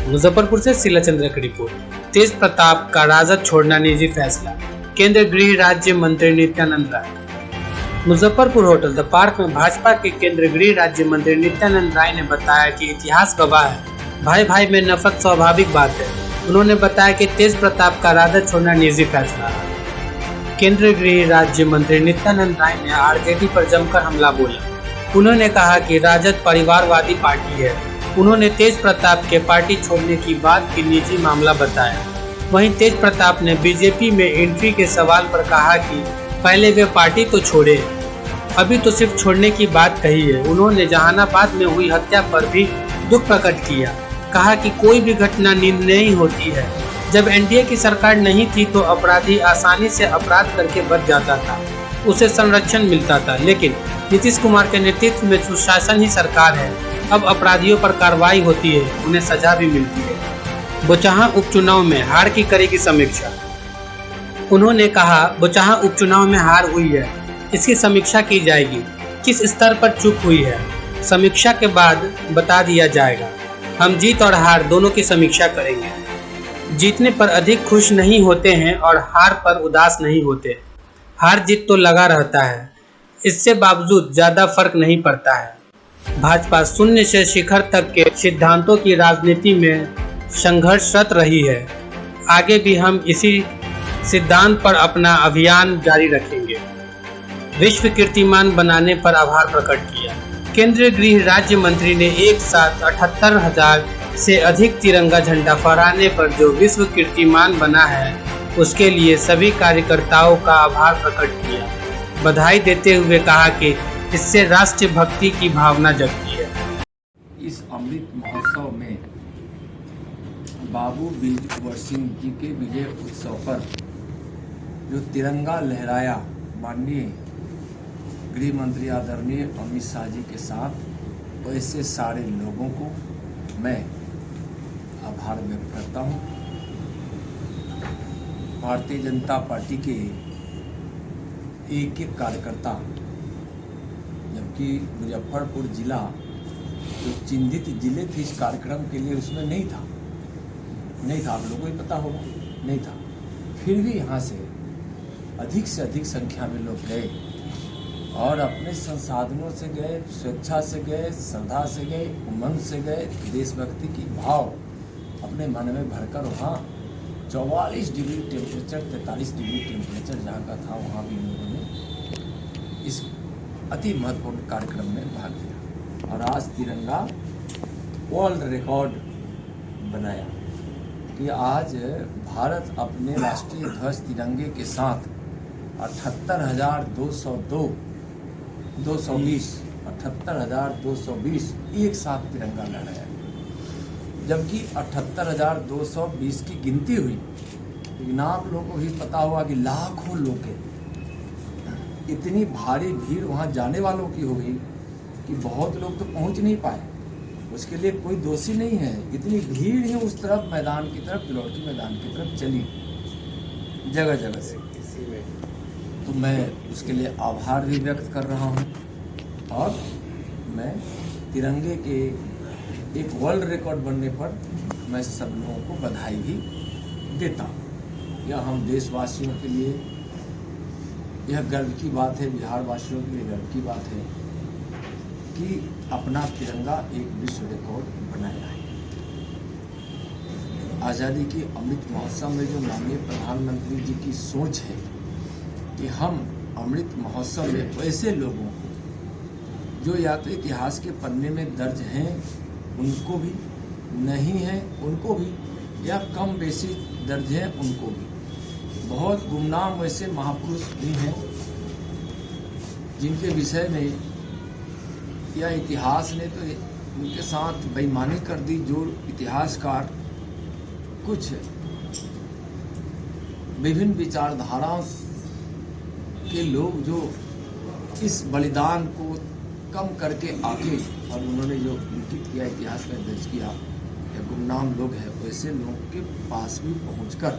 मुजफ्फरपुर से शीला चंद्र की रिपोर्ट। तेज प्रताप का राजद छोड़ना निजी फैसला, केंद्रीय गृह राज्य मंत्री Nityanand Rai. Muzaffarpur hotel the park में भाजपा के केंद्रीय गृह राज्य मंत्री नित्यानंद राय ने बताया कि इतिहास गवाह है, भाई भाई में नफरत स्वाभाविक बात है। उन्होंने बताया कि तेज प्रताप का राजद छोड़ना निजी फैसला है। केंद्रीय गृह राज्य मंत्री नित्यानंद राय ने आरजेडी पर जमकर हमला बोला। उन्होंने कहा कि राजद परिवारवादी पार्टी है। उन्होंने तेज प्रताप के पार्टी छोड़ने की बात की निजी मामला बताया। वहीं तेज प्रताप ने बीजेपी में एंट्री के सवाल पर कहा कि पहले वे पार्टी तो छोड़े, अभी तो सिर्फ छोड़ने की बात कही है। उन्होंने जहानाबाद में हुई हत्या पर भी दुख प्रकट किया। कहा कि कोई भी घटना निर्णय होती है। जब एनडीए की सरकार नहीं थी तो अपराधी आसानी से अपराध करके बच जाता था, उसे संरक्षण मिलता था, लेकिन नीतीश कुमार के नेतृत्व में सुशासन ही सरकार है। अब अपराधियों पर कार्रवाई होती है, उन्हें सजा भी मिलती है। बोचहां उपचुनाव में हार की करेगी समीक्षा। उन्होंने कहा, बोचहां उपचुनाव में हार हुई है, इसकी समीक्षा की जाएगी। किस स्तर पर चूक हुई है, समीक्षा के बाद बता दिया जाएगा। हम जीत और हार दोनों की समीक्षा करेंगे। जीतने पर अधिक खुश नहीं होते हैं और हार पर उदास नहीं होते। हार जीत तो लगा रहता है, इससे बावजूद ज्यादा फर्क नहीं पड़ता है। भाजपा शून्य से शिखर तक के सिद्धांतों की राजनीति में संघर्षरत रही है। आगे भी हम इसी सिद्धांत पर अपना अभियान जारी रखेंगे। विश्व कीर्तिमान बनाने पर आभार प्रकट किया। केंद्रीय गृह राज्य मंत्री ने एक साथ 78,000 से अधिक तिरंगा झंडा फहराने पर जो विश्व कीर्तिमान बना है, उसके लिए सभी कार्यकर्ताओं का आभार प्रकट किया। बधाई देते हुए कहा कि इससे राष्ट्रीय भक्ति की भावना जगती है। इस अमृत महोत्सव में बाबू बिजवर सिंह जी के विजय उत्सव पर जो तिरंगा लहराया, माननीय गृह मंत्री आदरणीय अमित शाह जी के साथ, वैसे सारे लोगों को मैं आभार व्यक्त करता हूँ। भारतीय जनता पार्टी के एक एक कार्यकर्ता, जबकि मुजफ्फरपुर जिला जो चिन्हित जिले थे इस कार्यक्रम के लिए, उसमें नहीं था। आप लोगों को ही पता होगा, नहीं था। फिर भी यहाँ से अधिक संख्या में लोग गए और अपने संसाधनों से गए, स्वेच्छा से गए, श्रद्धा से गए, उमंग से गए, देशभक्ति की भाव अपने मन में भरकर वहाँ 44 डिग्री टेम्परेचर, 43 डिग्री टेम्परेचर जहाँ का था, वहाँ भी इन लोगों ने इस अति महत्वपूर्ण कार्यक्रम में भाग लिया और आज तिरंगा वर्ल्ड रिकॉर्ड बनाया कि आज भारत अपने राष्ट्रीय ध्वज तिरंगे के साथ 78,220 एक साथ तिरंगा लहराया। जबकि 78,220 की गिनती हुई, लेकिन आप लोगों को भी पता होगा कि लाखों लोग के इतनी भारी भीड़ वहाँ जाने वालों की हो गई कि बहुत लोग तो पहुँच नहीं पाए। उसके लिए कोई दोषी नहीं है। इतनी भीड़ ही उस तरफ मैदान की तरफ, पिलौटी मैदान की तरफ चली जगह जगह से। तो मैं उसके लिए आभार भी व्यक्त कर रहा हूँ और मैं तिरंगे के एक वर्ल्ड रिकॉर्ड बनने पर मैं सब लोगों को बधाई भी देता हूँ। यह हम देशवासियों के लिए यह गर्व की बात है, बिहार वासियों के लिए गर्व की बात है कि अपना तिरंगा एक विश्व रिकॉर्ड बनाया है। आज़ादी की अमृत महोत्सव में जो माननीय प्रधानमंत्री जी की सोच है कि हम अमृत महोत्सव में वैसे लोगों को जो या तो इतिहास के पन्ने में दर्ज हैं उनको भी, नहीं हैं उनको भी, या कम बेसी दर्ज हैं उनको भी, बहुत गुमनाम वैसे महापुरुष भी हैं जिनके विषय में या इतिहास ने तो उनके साथ बेईमानी कर दी, जो इतिहासकार कुछ विभिन्न विचारधाराओं के लोग जो इस बलिदान को कम करके आगे और उन्होंने जो अंकित किया, इतिहास में दर्ज किया, या गुमनाम लोग हैं, वैसे लोगों के पास भी पहुंचकर